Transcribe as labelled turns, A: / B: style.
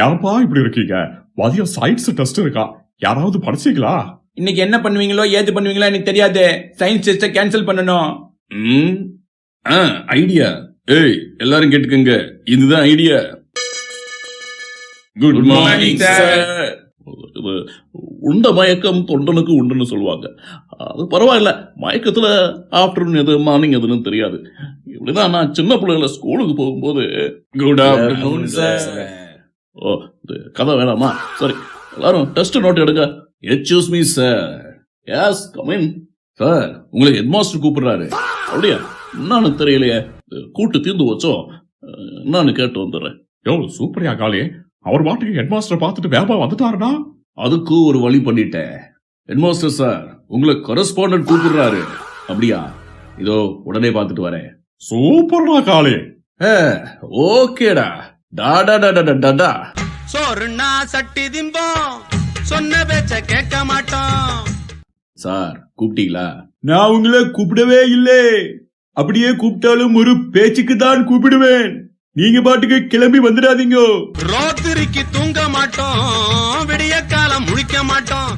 A: ஏன்பா இப்படி இருக்கீங்க? மதியம் சயின்ஸ் டெஸ்ட் இருக்கா, யாராவது படிச்சீங்களா?
B: இன்னைக்கு என்ன பண்ணுவீங்களோ ஏது பண்ணுவீங்களோ எனக்கு தெரியாது. சயின்ஸ் டெஸ்ட கேன்சல் பண்ணணும்.
C: ஐடியா. ஏய் எல்லாரும் கேட்டுக்கங்க, இதுதான் ஐடியா. Good morning sir. உண்ட மயக்கம் தொண்டனுக்கு உண்டுன்னு சொல்லுவாங்க. அது பரவாயில்ல, மயக்கத்துல ஆஃப்டர்நூன் எது மார்னிங் எதுன்னு தெரியாது. இப்படிதான் நான் சின்ன பிள்ளைகள ஸ்கூலுக்கு போகும்போது குட் ஆஃப்டர்நூன் சார். ஓ, இது கதை வேணாமா? சரி, எல்லாரும் டெஸ்ட் நோட் எடுங்க. Excuse me sir. Yes come in. Sir, உங்களை ஹெட்மாஸ்டர் கூப்பிடுறாரு. அப்படியா? என்னன்னு தெரியலையே, கூட்டு தீர்ந்து வச்சோம். என்னன்னு கேட்டு வந்துடுறேன்.
A: யோ சூப்பரியா காளி, அவர் பாட்டுக்கு ஹெட் மாஸ்டர் பார்த்துட்டு வேப்பா வந்துட்டாருனா?
C: அதுக்கு ஒரு வழி பண்ணிட்டேன். ஹெட்மாஸ்டர் சார் உங்களை கரஸ்பாண்டன்ட் கூப்பிடுறாரு. அப்படியா? இதோ உடனே பார்த்துட்டு வரேன்.
A: சூப்பர்டா காளி.
C: ஓகேடா. டாடா டாடா டாடா.
D: சோறுனா சட்டி திம்போம், சொன்ன பேச்ச கேட்க மாட்டோம்.
C: சார் கூப்பிட்டீங்களா?
B: நான் உங்களை கூப்பிடவே இல்லை. அப்படியே கூப்பிட்டாலும் ஒரு பேச்சுக்கு தான் கூப்பிடுவேன். நீங்க பாட்டுக்கு கிளம்பி வந்துடாதீங்க.
D: ராத்திரிக்கு தூங்க மாட்டோம், விடிய காலம் முழிக்க மாட்டோம்.